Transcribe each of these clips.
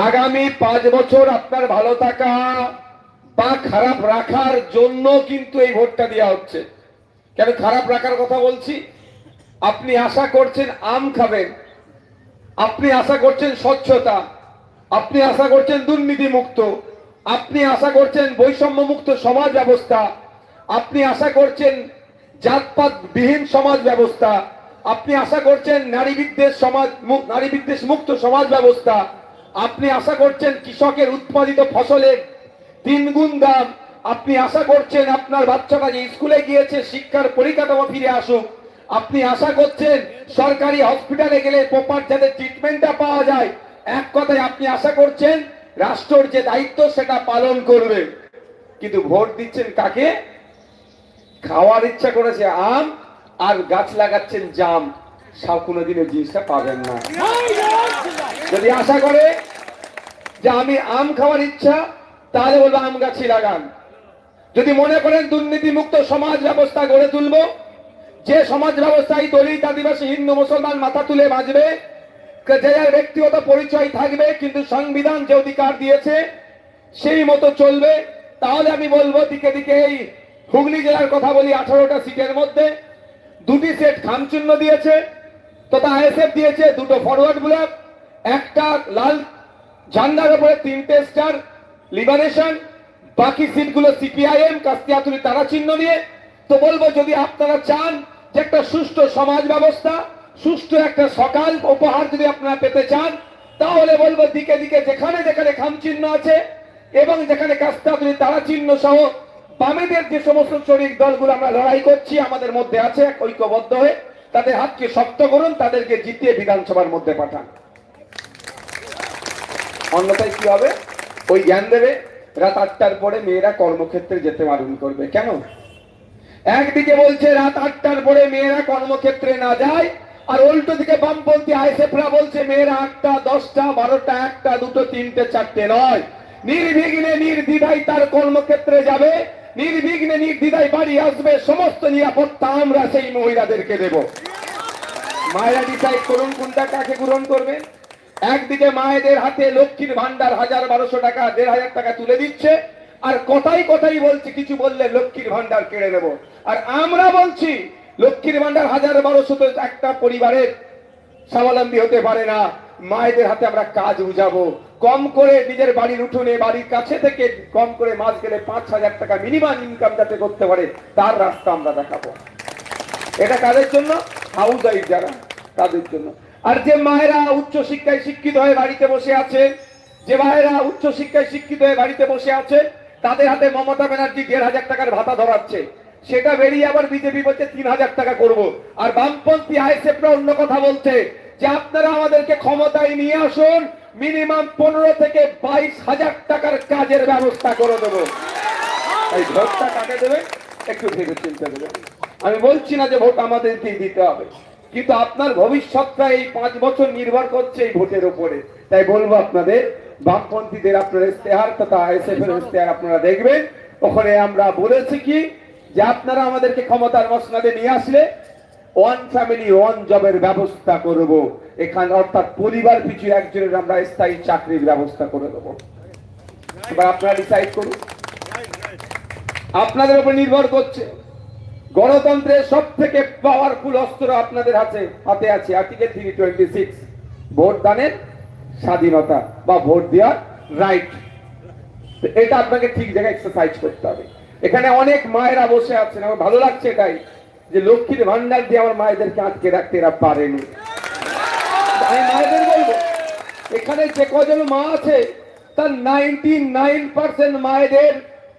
আগামী 5 বছর আপনার ভালো থাকা বা খারাপ রাখার জন্য কিন্তু এই ভোটটা দেওয়া হচ্ছে। কেন খারাপ রাখার কথা বলছি? আপনি আশা করছেন আম খাবেন, আপনি আশা করছেন স্বচ্ছতা, আপনি আশা করছেন দুর্নীতি মুক্ত, আপনি আশা করছেন বৈষম্য মুক্ত সমাজ ব্যবস্থা, আপনি আশা করছেন জাতপাত বিহীন সমাজ ব্যবস্থা, আপনি আশা করছেন নারী বিদ্বেষ মুক্ত সমাজ ব্যবস্থা, আপনি আশা করছেন কৃষকের উৎপাদিত ফসলের 3 গুণ দাম, আপনি আশা করছেন আপনার বাচ্চাটা যে স্কুলে গিয়েছে শিক্ষার পরিকাঠামো ফিরে আসুক, আপনি আশা করছেন সরকারি হসপিটালে গেলে প্রপার যাতে ট্রিটমেন্টটা পাওয়া যায়। এক কথায় আপনি আশা করছেন রাষ্ট্রের যে দায়িত্ব সেটা পালন করবে। কিন্তু ভোট দিচ্ছেন কাকে? খাওয়ার ইচ্ছা করেছে আম আর গাছ লাগাচ্ছেন জাম। সব কোনোদিন ওই জিনিসটা পাবেন না। যদি আশা করে যে আমি আম খাওয়ার ইচ্ছা, তাহলে বলবো আম গাছই লাগান। যদি মনে করেন দুর্নীতি মুক্ত সমাজ ব্যবস্থা গড়ে তুলবো, যে সমাজ ব্যবস্থায় দলিত আদিবাসী হিন্দু মুসলমান মাথা তুলে বাঁচবে, যে যার ব্যক্তিগত পরিচয় থাকবে কিন্তু সংবিধান যে অধিকার দিয়েছে সেই মতো চলবে, তাহলে আমি বলবো দিকে দিকে এই হুগলি জেলার কথা বলি, 18টা সিটের মধ্যে 2টি সেট খামচিহ্ন দিয়েছে তথা আইএসএফ দিয়েছে 2টো ফরওয়ার্ড ব্লক, একটা লাল ঝান্ডার উপরে 3টে স্টার লিবারেশন, বাকি সিটগুলো সিপিআইএম কাস্তিয়াতুলি তারা চিহ্ন নিয়ে। তো বলবো যদি আপনারা চান যে একটা সুষ্ঠু সমাজ ব্যবস্থা, সুষ্ঠু একটা সকাল উপহার যদি আপনারা পেতে চান, তাহলে বলবো দিকে দিকে যেখানে যেখানে খামচিহ্ন আছে এবং যেখানে কাস্তিয়াতুলি তারা চিহ্ন সহ বামেদের যে সমস্ত শরিক দলগুলো আমরা লড়াই করছি আমাদের মধ্যে আছে ঐক্যবদ্ধ হয়ে, তাদের হাতকে শক্ত করুন, তাদেরকে জিতিয়ে বিধানসভার মধ্যে পাঠান। অন্যথায় কি হবে? ওই জ্ঞান দেবে রাত 8টার পরে মেয়েরা কর্মক্ষেত্রে যেতে বারণ করবে। কেন? একদিকে বলছে রাত 8টার পরে মেয়েরা কর্মক্ষেত্রে না যায়, আর উল্টো দিকে বামপন্থী আইএসএফরা বলছে মেয়েরা 8টা 10টা 12টা 1টা 2টো 3টে 4টে নয়, নির্বিঘ্নে নির্দ্বিধায় তার কর্মক্ষেত্রে যাবে, নির্বিঘ্নে নির্দ্বিধায় বাড়ি আসবে, সমস্ত নিরাপত্তা আমরা সেই মহিলাদেরকে দেব। মায়েরা ডিসাইড করুন কোনটা কাকে গ্রহণ করবে। একদিকে মায়েদের হাতে লক্ষ্মীর ভান্ডার 1000-1200 টাকা 1500 টাকা তুলে দিচ্ছে, আর কথাই কথাই বলছে কিছু বললে লক্ষ্মীর ভান্ডার কেড়ে নেব। আর আমরা বলছি লক্ষ্মীর ভান্ডার 1000-1200 তো একটা পরিবারের স্বাবলম্বী হতে পারে না। মায়েদের হাতে আমরা কাজ বুঝাবো, কম করে নিজের বাড়ির উঠোনে বাড়ির কাছে থেকে কম করে মাস গেলে 5000 টাকা মিনিমাম ইনকাম যাতে করতে পারে তার রাস্তা আমরা দেখাবো। এটা কাদের জন্য? হাউস ওয়াইফ যারা, তাদের জন্য। আর যে মায়েরা উচ্চ শিক্ষায় শিক্ষিত হয়ে বাড়িতে বসে আছে, যে মায়েরা উচ্চ শিক্ষায় শিক্ষিত হয়ে বাড়িতে বসে আছে, তাদের হাতে মমতা ব্যানার্জি 1500 টাকার ভাতা ধরাচ্ছে, সেটা বেরিয়ে আবার বিজেপি বলছে 3000 টাকা করব। আর বামপন্থী আইএসএফরা অন্য কথা বলছে যে আপনারা আমাদেরকে ক্ষমতায় নিয়ে আসুন, মিনিমাম 15 থেকে 22,000 টাকার কাজের ব্যবস্থা করে দেবো। এই ভোটটা কাকে দেবে একটু ভেবে চিন্তা দেবেন। আমি বলছি না যে ভোট আমাদেরকেই দিতে হবে, কিন্তু আপনার ভবিষ্যৎটা এই 5 বছর নির্ভর করছে এই ভোটের উপরে। তাই বলবো আপনাদের বামপন্থীদের আপনার ইশতেহার তথা আইএসএফ এর ইশতেহার আপনারা দেখবেন। ওখানে আমরা বলেছি কি যে আপনারা আমাদেরকে ক্ষমতার মসনদে নিয়ে আসলে 1 ফ্যামিলি 1 জবের ব্যবস্থা করব। এখানে অর্থাৎ পরিবার পিছু একজনের আমরা স্থায়ী চাকরির ব্যবস্থা করে দেবো। এবার আপনারা ডিসাইড করুন, আপনাদের উপর নির্ভর করছে। গণতন্ত্রের সব থেকে পাওয়ারফুল অস্ত্র আপনাদের হাতে আছে আর্টিকেল 326, ভোট দানের স্বাধীনতা বা ভোট দেওয়ার রাইট। এটা আপনাকে ঠিক জায়গায় এক্সারসাইজ করতে হবে। এখানে অনেক মায়েরা বসে আছেন, আমার ভালো লাগছে এটাই যে লক্ষ্মীর ভান্ডার দিয়ে আমার মায়েদেরকে আটকে রাখতে এরা পারেনি। আমি মায়েদের বলবো এখানে যে কজন মা আছে তার 99% মায়েদের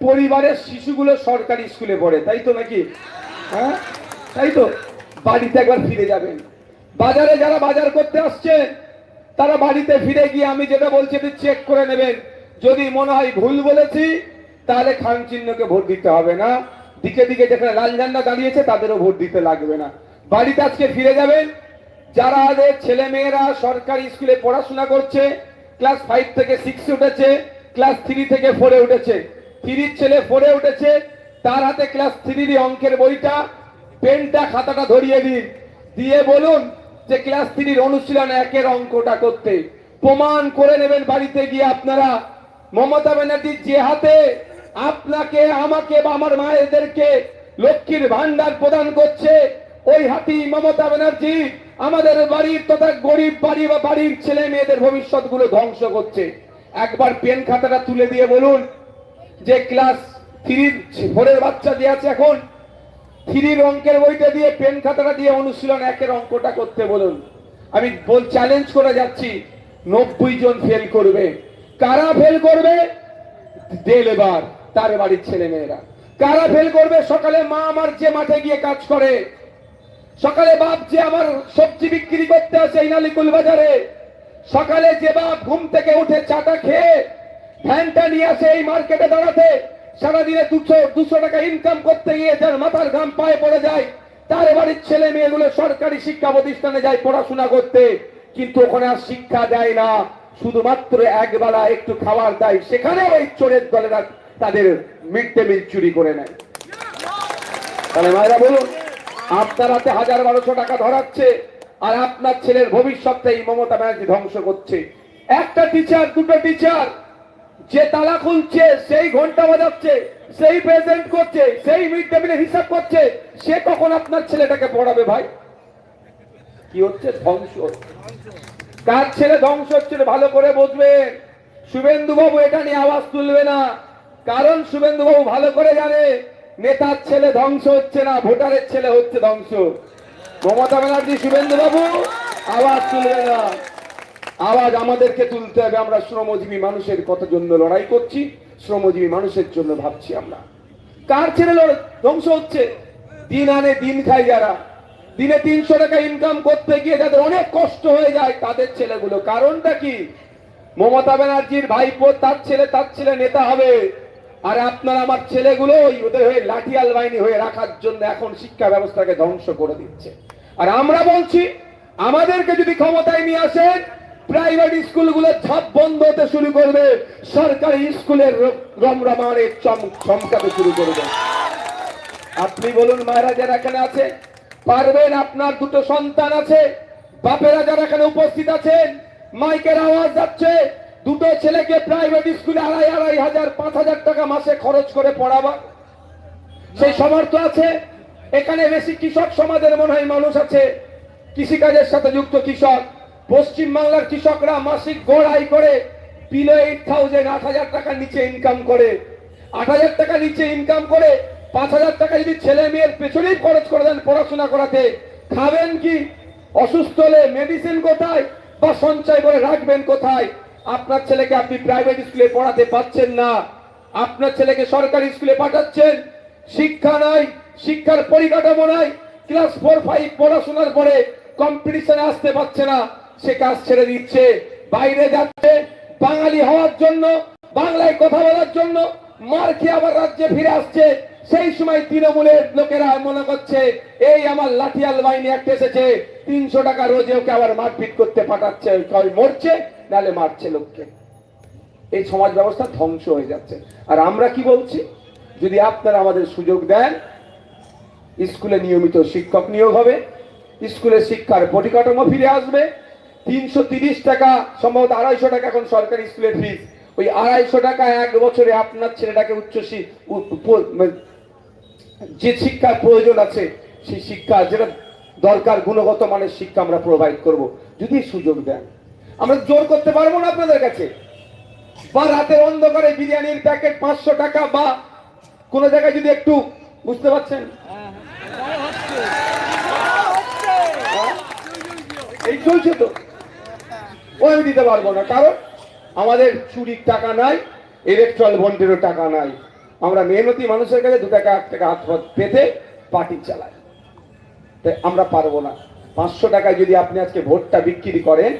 পরিবারের শিশুগুলো সরকারি স্কুলে পড়ে, তাই তো নাকি? হ্যাঁ তাই তো। বাড়িতে একবার ফিরে যাবেন, বাজারে যারা বাজার করতে আসছেন তারা বাড়িতে ফিরে গিয়ে আমি যেটা বলছি চেক করে নেবেন। যদি মনে হয় ভুল বলেছি তাহলে খান চিহ্নকে ভোট দিতে হবে না, দিকে দিকে যেখানে লাল ঝান্ডা দাঁড়িয়েছে তাদেরও ভোট দিতে লাগবে না। বাড়িতে আজকে ফিরে যাবেন, যারা ছেলে মেয়েরা সরকারি স্কুলে পড়াশোনা করছে, ক্লাস 5 থেকে 6 উঠেছে, ক্লাস 3 থেকে 4 উঠেছে, 3 ছেলে 4 উঠেছে, তার হাতে ক্লাস 3 অঙ্কের বইটা পেনটা খাতাটা ধরিয়ে দিন, দিয়ে বলুন যে ক্লাস 3 অনুশীলন 1-এর অঙ্কটা করতে। প্রমাণ করে নেবেন বাড়িতে গিয়ে আপনারা। মমতা ব্যানার্জির যে হাতে আপনাকে, আমাকে বা আমার মায়েদেরকে লক্ষ্মীর ভান্ডার প্রদান করছে, ওই হাতেই মমতা ব্যানার্জি আমাদের বাড়ির তথা গরিব বাড়ি বা বাড়ির ছেলে মেয়েদের ভবিষ্যৎ গুলো ধ্বংস করছে। একবার পেন খাতাটা তুলে দিয়ে বলুন যে ক্লাস 3-4 বাচ্চা দিয়ে আছে এখন, 3 অঙ্কের বইটা দিয়ে পেন খাতাটা দিয়ে অনুশীলন 1-এর অঙ্কটা করতে বলুন। আমি চ্যালেঞ্জ করে যাচ্ছি, 90 জন ফেল করবে। কারা ফেল করবে? লেবার, তার বাড়ির ছেলে মেয়েরা। কারা ফেল করবে? সকালে মা আমার যে মাঠে গিয়ে কাজ করে, সকালে বাপ যে আমার সবজি বিক্রি করতে আসে এই নালিকুল বাজারে, সকালে যে বাপ ঘুম থেকে উঠে চাটা খেয়ে ভ্যানটা নিয়ে আসে এই মার্কেটে দাঁড়াতে, সারাদিনে 200 টাকা ইনকাম করতে গিয়ে যার মাথার ঘাম পায়ে পড়ে যায়, তার বাড়ির ছেলে মেয়েগুলো সরকারি শিক্ষা প্রতিষ্ঠানে যায় পড়াশোনা করতে, কিন্তু ওখানে আর শিক্ষা দেয় না, শুধুমাত্র একবেলা একটু খাবার দেয়। সেখানে ওই চোরের দলেরা তাদের মিড ডে মিল চুরি করে নেয়। তাহলে মায়েরা বলুন, আপনার হাতে 1000-1200 টাকা ধরাচ্ছে, আর আপনার ছেলের ভবিষ্যৎটা এই মমতা ব্যানার্জি ধ্বংস করছে। একটা টিচার, দুটো টিচার যে তালা খুলছে, সেই ঘন্টা বাজাচ্ছে, সেই প্রেজেন্ট করছে, সেই মিড ডে মিলের হিসাব করছে, সে কখন আপনার ছেলেটাকে পড়াবে? ভাই, কি হচ্ছে? ধ্বংস। কার ছেলে ধ্বংস হচ্ছে ভালো করে বুঝবেন। শুভেন্দু বাবু এটা নিয়ে আওয়াজ তুলবে না, কারণ শুভেন্দু বাবু ভালো করে জানে নেতার ছেলে ধ্বংস হচ্ছে না, ভোটারের ছেলে হচ্ছে ধ্বংস। মমতা ব্যানার্জি, শুভেন্দু বাবু আওয়াজ তুলবে না। আওয়াজ আমাদেরকে তুলতে হবে। আমরা শ্রমজীবী মানুষের কত জন্য লড়াই করছি, শ্রমজীবী মানুষের জন্য ভাবছি। আমরা কার ছেলে ধ্বংস হচ্ছে? দিন আনে দিন খায় যারা, দিনে 300 টাকা ইনকাম করতে গিয়ে যাদের অনেক কষ্ট হয়ে যায়, তাদের ছেলেগুলো। কারণটা কি? মমতা ব্যানার্জির ভাইপো তার ছেলে নেতা হবে, আর আপনার আমার ছেলেগুলো ওদের হয়ে লাঠিয়াল বাহিনী হয়ে রাখার জন্য এখন শিক্ষা ব্যবস্থাকে ধ্বংস করে দিচ্ছে। আর আমরা বলছি, আমাদেরকে যদি ক্ষমতায় নিয়ে আসেন, প্রাইভেট স্কুলগুলো ঝাপ বন্ধ হতে শুরু করবে, সরকারি স্কুলের রমরমারে চমকাতে শুরু করবে। আপনি বলুন, মায়েরা যারা এখানে আছে পারবেন? আপনার দুটো সন্তান আছে, বাপেরা যারা এখানে উপস্থিত আছেন, মাইকের আওয়াজ যাচ্ছে, দুটো ছেলেকে প্রাইভেট স্কুলে 2500-5000 টাকা মাসে খরচ করে পড়াবা, সেই সামর্থ্য আছে? এখানে বেশি কৃষক সমাজের মনে হয় মানুষ আছে, কৃষিকাজের সাথে যুক্ত কৃষক। পশ্চিম বাংলার কৃষকরা মাসিক গড় আয় করে বিলো 8000, 8000 টাকার নিচে ইনকাম করে। 8000 টাকা নিচে ইনকাম করে 5000 টাকা যদি ছেলে মেয়ের পেছনেই খরচ করে দেন পড়াশোনা করাতে, খাবেন কি? অসুস্থ হলে মেডিসিন কোথায় বা সঞ্চয় করে রাখবেন কোথায়? আপনার ছেলেকে আপনি প্রাইভেট স্কুলে পড়াতে পাচ্ছেন না, আপনার ছেলেকে সরকারি স্কুলে পাঠাচ্ছেন, শিক্ষা নাই, শিক্ষার পরিকাঠামো নাই। ক্লাস 4-5 পড়াশোনার পরে কম্পিটিশনে আসতে পারছে না, সে কাজ ছেড়ে দিচ্ছে, বাইরে যাচ্ছে বাঙালি হওয়ার জন্য, বাংলায় কথা বলার জন্য। মার খেয়ে আবার রাজ্যে ফিরে আসছে, সেই সময় তৃণমূলের লোকেরা মনে করছে এই আমার লাঠিয়াল বাহিনী একটা এসেছে, 300 টাকা রোজে ওকে আবার মারপিট করতে পাঠাচ্ছে, মরছে নাহলে মারছে লোককে। এই সমাজ ব্যবস্থা ধ্বংস হয়ে যাচ্ছে। আর আমরা কি বলছি? যদি আপনারা আমাদের সুযোগ দেন, স্কুলে নিয়মিত শিক্ষক নিয়োগ হবে, স্কুলের শিক্ষার পরিকাঠামো ফিরে আসবে। 330 টাকা, সম্ভবত 250 টাকা এখন সরকারি স্কুলের ফিস। ওই 250 টাকা 1 বছরে আপনার ছেলেটাকে যে শিক্ষার প্রয়োজন আছে, সেই শিক্ষা যেটা দরকার, গুণগত মানের শিক্ষা আমরা প্রোভাইড করব, যদি সুযোগ দেন। আমরা জোর করতে পারবো না আপনাদের কাছে। বা রাতের অন্ধকারে বিরিয়ানির প্যাকেট 500 টাকা, বা কোন জায়গায় যদি একটু, বুঝতে পারছেন, এই চলছে তো, ওই আমি দিতে পারবো না। কারণ আমাদের চুরির টাকা নাই, ইলেকট্রাল বন্ডেরও টাকা নাই। আমরা মেহনতি মানুষের কাছে 2 টাকা 1 টাকা হাত পেতে পার্টি চালাই, তাই আমরা পারবো না। 500 টাকায় যদি আপনি আজকে ভোটটা বিক্রি করেন,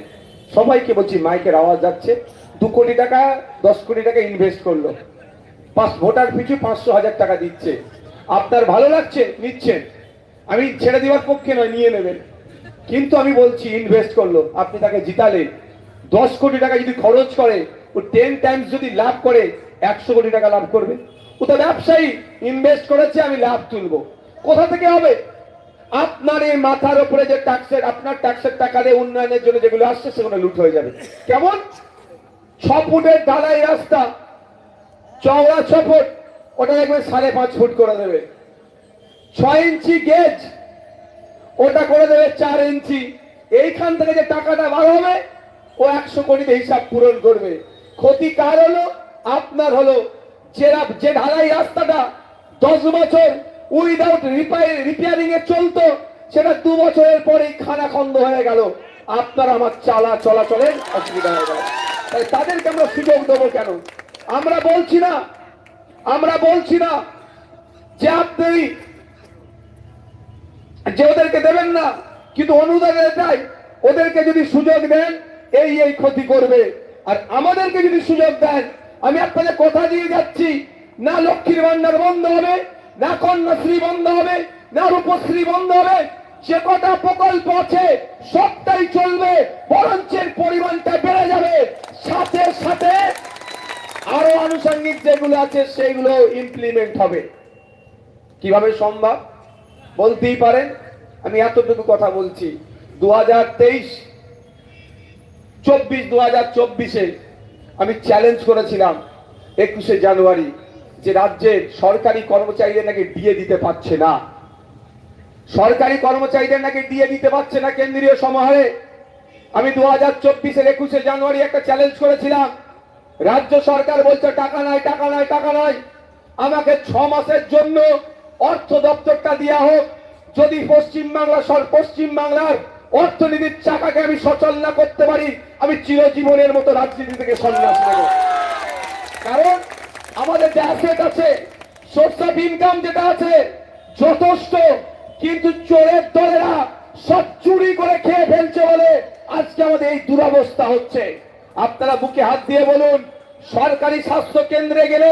সবাইকে বলছি, মাইকের আওয়াজ যাচ্ছে, 2 কোটি টাকা 10 কোটি টাকা ইনভেস্ট করলো, 5 ভোটার পিছু 500,000 টাকা দিচ্ছে। আপনার ভালো লাগছে? নিচ্ছেন, আমি ছেড়ে দেওয়ার পক্ষে নয়, নিয়ে নেবেন। কিন্তু আমি বলছি, ইনভেস্ট করলো, আপনি তাকে জিতালেন, 10 কোটি টাকা যদি খরচ করে, ও 10 টাইমস যদি লাভ করে 100 কোটি টাকা লাভ করবে। ও তো ব্যবসায়ী, ইনভেস্ট করেছে, আমি লাভ তুলবো। কোথা থেকে হবে? আপনার এই মাথার উপরে যে ট্যাক্সের, আপনার ট্যাক্সের টাকা দিয়ে উন্নয়নের জন্য যেগুলো আসছে সেগুলো লুট হয়ে যাবে। কেমন? 6 ফুটের ঢালাই রাস্তা, চওড়া 6 ফুট, ওটা দেখবেন 5.5 ফুট করে দেবে। 6 ইঞ্চি গেজ, ওটা করে দেবে 4 ইঞ্চি। এইখান থেকে যে টাকাটা বার হবে ও 100 কোটিতে হিসাব পূরণ করবে। ক্ষতি কার হলো? আপনার হলো। যে ঢালাই রাস্তাটা 10 বছর উইদাউট রিপেয়ারিং এ চলতো, সেটা 2 বছরের পরেই খানাখন্দ হয়ে গেল। আপনার আমার চলাচলের অসুবিধা হয়ে গেল। তাই তাদেরকে আমরা সুযোগ দেবো কেন? আমরা বলছি না যে আপনি যে ওদেরকে দেবেন না, কিন্তু অনুদান এটাই, ওদেরকে যদি সুযোগ দেন এই ক্ষতি করবে। আর আমাদেরকে যদি সুযোগ দেন, আমি আপনাদের কথা দিয়ে যাচ্ছি, না লক্ষ্মীর ভান্ডার বন্ধ হবে, না কন্যাশ্রী বন্ধ হবে, না রূপশ্রী বন্ধ হবে। যে কটা প্রকল্প আছে সবটাই চলবে, বরঞ্চের পরিমাণটা বেড়ে যাবে। সাথে সাথে আরো আনুষঙ্গিক যেগুলো আছে সেগুলো ইমপ্লিমেন্ট হবে। কিভাবে সম্ভব বলতেই পারেন। আমি এতটুকু কথা বলছি, 2023-24 আমি চ্যালেঞ্জ করেছিলাম 21শে জানুয়ারি যে রাজ্যের সরকারি কর্মচারীদের নাকি ডিএ দিতে পারছে না, সরকারি কর্মচারীদের নাকি ডিএ দিতে পারছে না কেন্দ্রীয় সমাহারে। আমি 2024-এর 21শে জানুয়ারি একটা চ্যালেঞ্জ করেছিলাম। রাজ্য সরকার বলছে টাকা নাই, টাকা নাই, টাকা নাই। আমাকে 6 মাসের জন্য অর্থ দপ্তরটা দেওয়া হোক। যদি পশ্চিমবাংলার অর্থনীতির চাকাকে আমি সচল না করতে পারি, আমি চিরজীবনের মতো রাজনীতি থেকে সন্ন্যাস নেব। কারণ আমাদের যে অ্যাসেট আছে, সোর্স অফ ইনকাম যেটা আছে যথেষ্ট, কিন্তু চোরের দলেরা সব চুরি করে খেয়ে ফেলছে বলে আজকে আমাদের এই দুরবস্থা হচ্ছে। আপনারা বুকে হাত দিয়ে বলুন, সরকারি স্বাস্থ্য কেন্দ্রে গেলে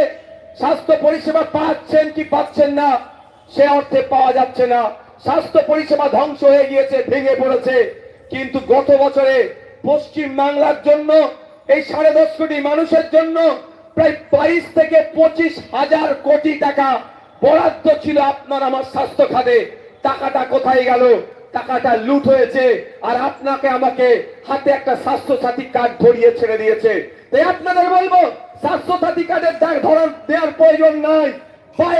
স্বাস্থ্য পরিষেবা পাচ্ছেন কি পাচ্ছেন না? সে অর্থে পাওয়া যাচ্ছে না। স্বাস্থ্য পরিষেবা ধ্বংস হয়ে গিয়েছে, ভেঙে পড়েছে। কিন্তু গত বছরে পশ্চিম বাংলার জন্য, এই 10.5 কোটি মানুষের জন্য প্রায় 22 থেকে 25 হাজার কোটি টাকা বরাদ্দ ছিল আপনার আমার স্বাস্থ্য খাতে। টাকাটা কোথায় গেল? টাকাটা লুট হয়েছে। আর আপনাকে আমাকে হাতে একটা স্বাস্থ্য সাথী কার্ড ধরিয়ে ছেড়ে দিয়েছে। তাই আপনাদের বলবো, স্বাস্থ্য সাথী কার্ডের ধরন দেওয়ার প্রয়োজন নাই।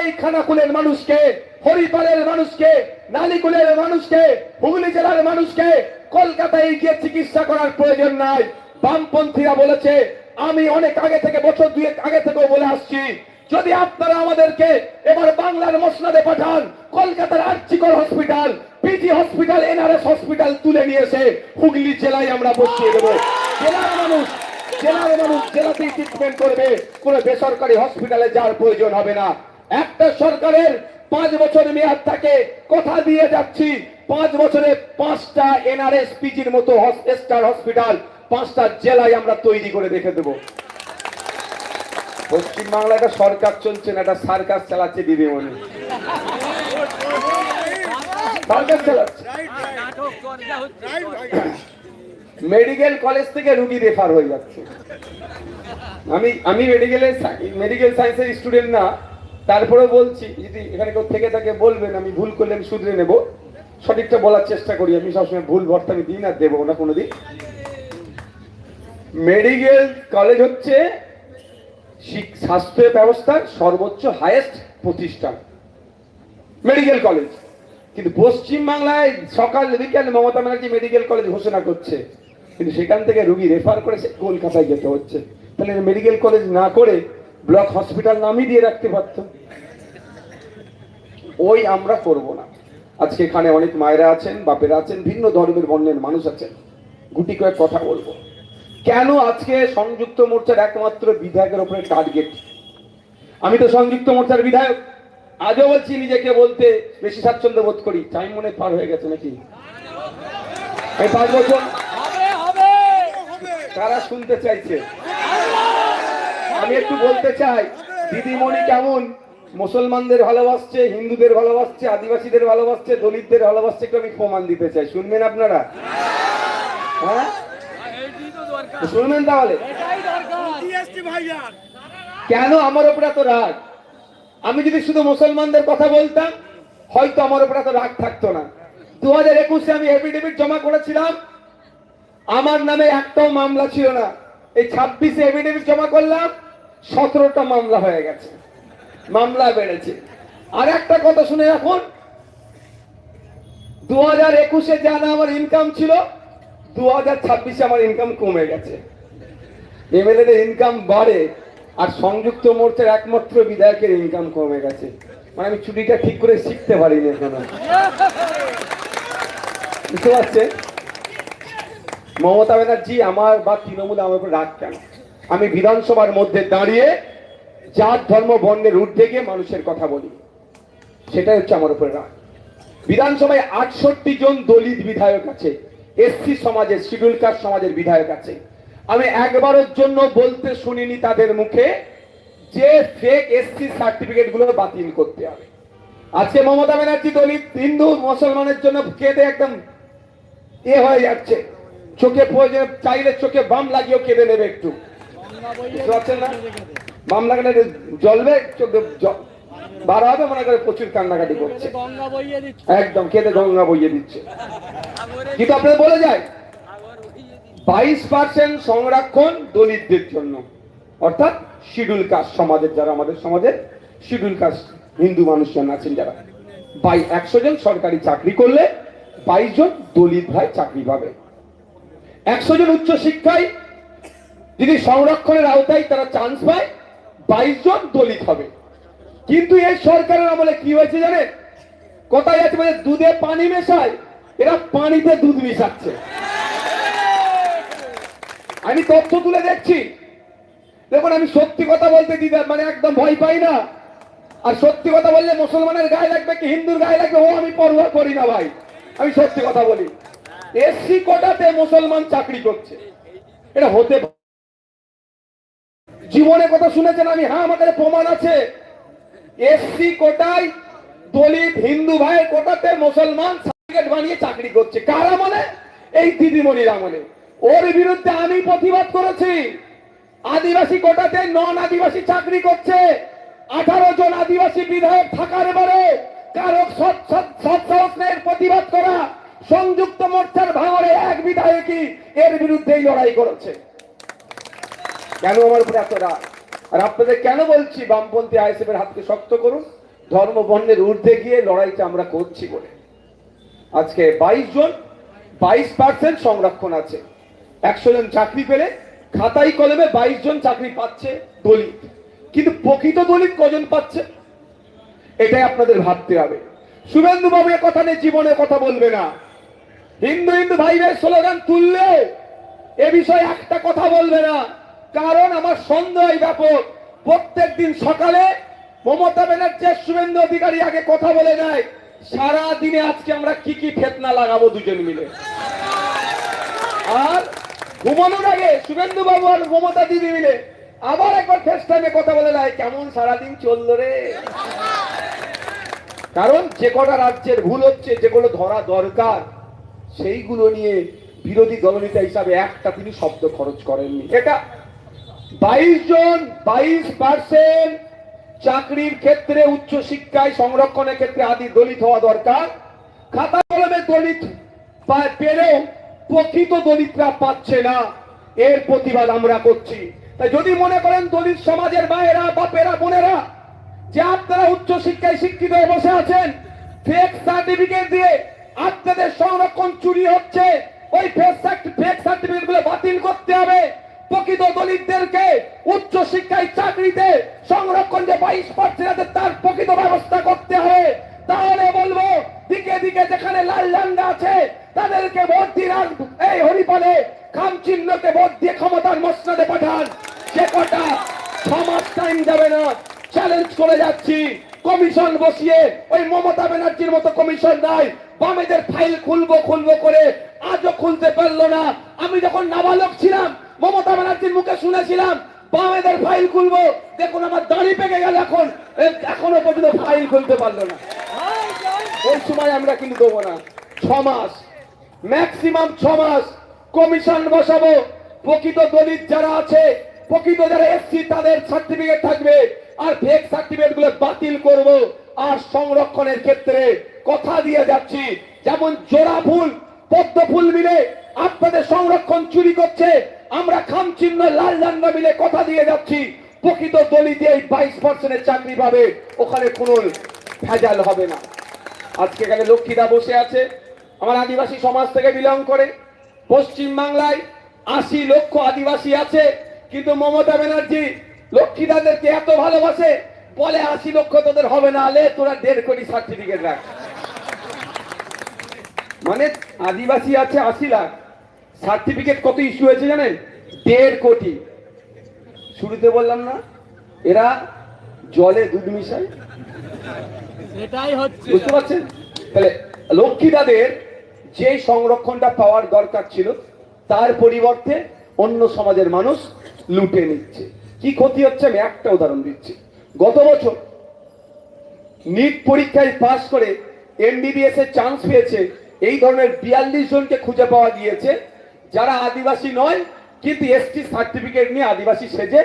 এই খানাকুলের মানুষকে, হরিপালের মানুষকে, নালিকুলের মানুষকে, হুগলি জেলার মানুষকে কলকাতায় গিয়ে চিকিৎসা করার প্রয়োজন নাই। বামপন্থীরা বলেছে, আমি অনেক আগে থেকে, বছর 2 আগে থেকেও বলে আসছি, যদি আপনারা আমাদেরকে এবার বাংলার মসনাদে পাঠান, কলকাতার RG Kar hospital, PG hospital, NRS hospital তুলে নিয়ে এসে হুগলি জেলায় আমরা বসিয়ে দেবো। জেলার মানুষ জেলাতেই ট্রিটমেন্ট করবে, কোনো বেসরকারি হসপিটালে যাওয়ার প্রয়োজন হবে না। একটা সরকারের 5 বছর মেয়াদ থাকে, কথা দিয়ে যাচ্ছি 5 বছরে 5টা এনআরএস পিজির মতো স্টার হসপিটাল 5টা জেলায় আমরা তৈরি করে রেখে দেবো। পশ্চিমবাংলায় একটা সরকার চলছে না, একটা সার্কাস চালাচ্ছে দিদিমণি, সার্কাস চালাচ্ছে। মেডিকেল কলেজ থেকে রুগী রেফার হয়ে যাচ্ছে। আমি মেডিকেল সায়েন্সের স্টুডেন্ট না, তারপরে বলছি, যদি এখানে কেউ থেকে থাকে বলবেন, আমি ভুল করলে আমি শুধরে নেব, সঠিকটা বলার চেষ্টা করি। আমি সবসময় ভুল ভর্তা আমি দিই না, দেবো না কোনোদিন। মেডিকেল কলেজ হচ্ছে স্বাস্থ্য ব্যবস্থার সর্বোচ্চ হাইয়েস্ট প্রতিষ্ঠান, মেডিকেল কলেজ। কিন্তু পশ্চিম বাংলায় সকাল বিকাল মমতা ব্যানার্জি মেডিকেল কলেজ ঘোষণা করছে, কিন্তু সেখান থেকে রুগী রেফার করে সে কলকাতায় যেতে হচ্ছে। তাহলে মেডিকেল কলেজ না করে ব্লক হসপিটাল নামই দিয়ে রাখতে পারত। ওই আমরা করব না। আজকে এখানে অনেক মায়েরা আছেন, বাপেরা আছেন, ভিন্ন ধর্মের বর্ণের মানুষ আছেন। গুটি কয়েক কথা বলবো। কেন আজকে সংযুক্ত মোর্চার একমাত্র বিধায়কের উপরে টার্গেট? আমি তো সংযুক্ত মোর্চার বিধায়ক, আজও বলছি, নিজেকে বলতে বেশি স্বাচ্ছন্দ্য বোধ করি। টাইম মনে পার হয়ে গেছে নাকি? এই 5 বছর কারা শুনতে চাইছে? আমি একটু বলতে চাই, দিদিমণি কেমন মুসলমানদের ভালোবাসছে, হিন্দুদের ভালোবাসছে, আদিবাসীদের ভালোবাসছে, দলিতদের ভালোবাসছে, একটু আমি প্রমাণ দিতে চাই। শুনবেন আপনারা? হ্যাঁ, শুনবেন তাহলে? কেন আমার উপর এত রাগ? আমি যদি শুধু মুসলমানদের কথা বলতাম, হয়তো আমার উপর এত রাগ থাকতো না। 2021-এ আমি এফিডেভিট জমা করেছিলাম, আমার নামে একটাও মামলা ছিল না। এই 26-এ এফিডেভিট জমা করলাম, 17টা মামলা হয়ে গেছে, মামলা বেড়েছে। আর একটা কথা শুনে রাখুন, 2021-এ যা না আমার ইনকাম ছিল, 2026-এ আমার ইনকাম কমে গেছে। এমএলএ ইনকাম বাড়ে, আর সংযুক্ত মোর্চার একমাত্র বিধায়কের ইনকাম কমে গেছে। মানে আমি ছুটিটা ঠিক করে শিখতে পারিনি এখনো, বুঝতে পারছেন? মমতা ব্যানার্জি আমার বা তৃণমূল আমার উপর রাগ কেন? আমি বিধানসভার মধ্যে দাঁড়িয়ে জাত ধর্ম বর্ণের ঊর্ধ্বে গিয়ে মানুষের কথা বলি, সেটাই হচ্ছে আমার উপরে রাগ। বিধানসভায় 68 জন দলিত বিধায়ক আছে, এসসি সমাজের, শিডিউল কাস্ট সমাজের বিধায়ক আছে। আমি একবারের জন্য বলতে শুনিনি তাদের মুখে যে ফেক এসসি সার্টিফিকেট গুলো বাতিল করতে হবে। আজকে মমতা ব্যানার্জি দলিত হিন্দু মুসলমানের জন্য কেঁদে একদম হয়ে যাচ্ছে, চোখে চাইলে চোখে বাম লাগিয়েও কেঁদে নেবে একটু, বুঝতে পারছেন না? বাম লাগালে জ্বলবে, চোখে বার হবে, মনে করে প্রচুর কান্নাকাটি করছে, একদম কেঁদে গঙ্গা বইয়ে দিচ্ছে। কিন্তু আপনাদের বলে যায় 22% সংরক্ষণ দলিতদের জন্য, অর্থাৎ শিডিউল কাস্ট সমাজের, যারা আমাদের সমাজের শিডিউল কাস্ট হিন্দু মানুষজন আছেন, যারা 100 জন সরকারি চাকরি করলে 22 জন দলিত ভাই চাকরি পাবে। 100 জন উচ্চ শিক্ষায় যদি সংরক্ষণের আওতায় তারা চান্স পায়, 22 জন দলিত হবে। কিন্তু এই সরকারের আমলে কি হয়েছে জানেন? কোথায় আছে বলে দুধে পানি মেশায়, এরা পানিতে দুধ মিশাচ্ছে। আমি তথ্য তুলে দেখছি, দেখুন আমি সত্যি কথা বলতে দিদা মানে একদম ভয় পাই না। আর সত্যি কথা বললে মুসলমানের গায়ে লাগবে কি হিন্দুর গায়ে লাগবে ও আমি পরোয়া করি না ভাই, আমি সত্যি কথা বলি। এসসি কোটাতে মুসলমান চাকরি করছে, এটা হতে জীবনে কথা শুনেছেন আমি? হ্যাঁ, আমাদের প্রমাণ আছে। এসসি কোটায় দলিত হিন্দু ভাইয়ের কোটাতে মুসলমান সার্টিফিকেট বানিয়ে চাকরি করছে। কার আমলে? এই দিদিমণির আমলে। ওর বিরুদ্ধে আমি প্রতিবাদ করেছি। আদিবাসী কোটাতে নন আদিবাসী চাকরি করছে, 18 জন আদিবাসী বিধায়ক থাকার পরে কারো সৎসাহসের প্রতিবাদ করা সংযুক্ত মোর্চার ভাঙড়ে এক বিধায়কই এর বিরুদ্ধে লড়াই করেছে। কেন আমার উপরে এত রাগ? আর আপনাদের কেন বলছি বামপন্থী আইএসএফ এর হাতকে শক্ত করুন, ধর্ম বর্ণের ঊর্ধ্বে গিয়ে লড়াইটা আমরা করছি বলে। আজকে 22% সংরক্ষণ আছে, 100 জন চাকরি পেলে খাতাই কলমে 22 জন চাকরি পাচ্ছে দলিত। কিন্তু প্রকৃত দলিত কজন পাচ্ছে, এটাই আপনাদের ভাবতে হবে। শুভেন্দু বাবু এ কথা নিয়ে জীবনে কথা বলবে না। হিন্দু হিন্দু ভাই ভাই স্লোগান তুললে এ বিষয়ে একটা কথা বলবে না, কারণ আমার সন্দেহ ব্যাপক। প্রত্যেক দিন সকালে মমতা ব্যানার্জি শুভেন্দু অধিকারী আগে কথা বলে নেয় সারা দিনে আজকে আমরা কি কি ফেতনা লাগাবো দুজন মিলে। আর ঘুমানোর আগে শুভেন্দু বাবু আর মমতা দিদি মিলে আবার একবার ফেস টাইমে কথা বলে নেয় কেমন সারাদিন চললো রে। কারণ যে কটা রাজ্যের ভুল হচ্ছে, যেগুলো ধরা দরকার, সেইগুলো নিয়ে বিরোধী দলনেতা হিসাবে একটা তিনি শব্দ খরচ করেননি। এটা 22% চাকরির ক্ষেত্রে উচ্চ শিক্ষায় সংরক্ষণের ক্ষেত্রে আদি দলিত হওয়া দরকার। খাতা কলমে দলিত পেলেও প্রকৃত দলিতরা পাচ্ছে না, এর প্রতিবাদ আমরা করছি। তাই যদি মনে করেন দলিত সমাজের মায়েরা বাপেরা বোনেরা যে আপনারা উচ্চ শিক্ষায় শিক্ষিত হয়ে বসে আছেন, ফেক সার্টিফিকেট দিয়ে আপনাদের সংরক্ষণ চুরি হচ্ছে, ওই ফেক সার্টিফিকেট গুলো বাতিল করতে হবে। প্রকৃত দলিতদেরকে উচ্চ শিক্ষায় চাকরিতে সংরক্ষণ যে 22% আছে তার প্রকৃত ব্যবস্থা করতে হবে। তাহলে বলবো দিকে দিকে যেখানে লাল ঝান্ডা আছে তাদেরকে ভোট দিন, আর এই হরিপালে খাম চিহ্নকে ভোট দিয়ে ক্ষমতার মসনদে পাঠান। সে কটা 6 মাস টাইম দেবে না, চ্যালেঞ্জ করে যাচ্ছি। কমিশন বসিয়ে ওই মমতা ব্যানার্জির মতো কমিশন নাই, বামেদের ফাইল খুলবো করে আজও খুলতে পারলো না। আমি যখন নাবালক ছিলাম মমতা ব্যানার্জির মুখে শুনেছিলাম বামেদের ফাইল খুলবো, দেখুন আমার দাড়ি পেকে গেল, এখনো পর্যন্ত ফাইল খুলতে পারলো না। ওই সময় আমরা কিন্তু দেবো না, 6 মাস ম্যাক্সিমাম 6 মাস কমিশন বসাবো। প্রকৃত দলিত যারা আছে, প্রকৃত যারা এসসি তাদের সার্টিফিকেট থাকবে, আর ফেক সার্টিফিকেট গুলো বাতিল করব। আর সংরক্ষণের ক্ষেত্রে কথা দিয়ে যাচ্ছি, যেমন জোড়া ফুল পদ্ম ফুল মিলে আপনাদের সংরক্ষণ চুরি করছে, আমরা খামচিহ্ন লাল ঝান্ডা মিলে কথা দিয়ে যাচ্ছি প্রকৃত দলিত এই 22% চাকরি পাবে, ওখানে কোনো ভেজাল হবে না। আজকে এখানে লক্ষ্মীদা বসে আছে, আমার আদিবাসী সমাজ থেকে বিলং করে। পশ্চিম বাংলায় 80 লক্ষ আদিবাসী আছে, কিন্তু মমতা ব্যানার্জি লক্ষ্মীদাদেরকে এত ভালোবাসে, বলে 80 লক্ষ তোদের হবে না, আলে তোরা 1.5 কোটি সার্টিফিকেট রাখ। মানে আদিবাসী আছে 80 লাখ, সার্টিফিকেট কত ইস্যু হয়েছে জানেন? 1.5 কোটি। শুরুতে বললাম না, এরা জলে দুধ মিশায়, সেটাই হচ্ছে। বুঝতে পারছেন? তাহলে লক্ষ্মীদাদের যে সংরক্ষণটা পাওয়ার দরকার ছিল, তার পরিবর্তে অন্য সমাজের মানুষ লুটে নিচ্ছে। কি ক্ষতি হচ্ছে আমি একটা উদাহরণ দিচ্ছি। গত বছর নিট পরীক্ষায় পাস করে এমবিবিএস এর চান্স পেয়েছে এই ধরনের 42 জনকে খুঁজে পাওয়া গিয়েছে, যারা আদিবাসী নয় কিন্তু এসটি সার্টিফিকেট নিয়ে আদিবাসী সেজে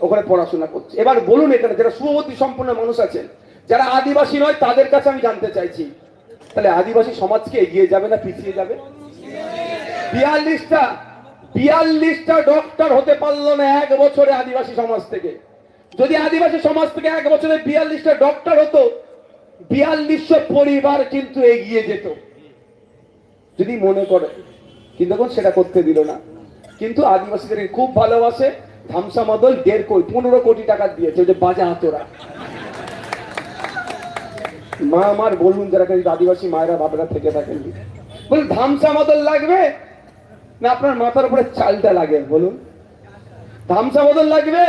ওখানে পড়াশোনা করছে। এবার বলুন, এখানে যারা শুভবুদ্ধি সম্পন্ন মানুষ আছেন, যারা আদিবাসী নয়, তাদের কাছে আমি জানতে চাইছি, তাহলে আদিবাসী সমাজকে এগিয়ে যাবে না পিছিয়ে যাবে? 42টা ডক্টর হতে পারলো না 1 বছরে আদিবাসী সমাজ থেকে। যদি আদিবাসী সমাজ থেকে 1 বছরে 42টা ডক্টর হতো, 4200 পরিবার কিন্তু এগিয়ে যেত, যদি মনে করে। কিন্তু এখন সেটা করতে দিল না। কিন্তু আদিবাসীদের খুব ভালোবাসে। ধামসা মদল 1.5 কোটি 15 কোটি টাকা দিয়েছে, ওই যে বাজা হাতরা মা আমার, বলুন যারা আদিবাসী মায়েরা বাবারা থেকে থাকেন, বলুন ধামসা মদল লাগবে না আপনার মাথার উপরে চালটা লাগে? বলুন, ধামসা বদল লাগবে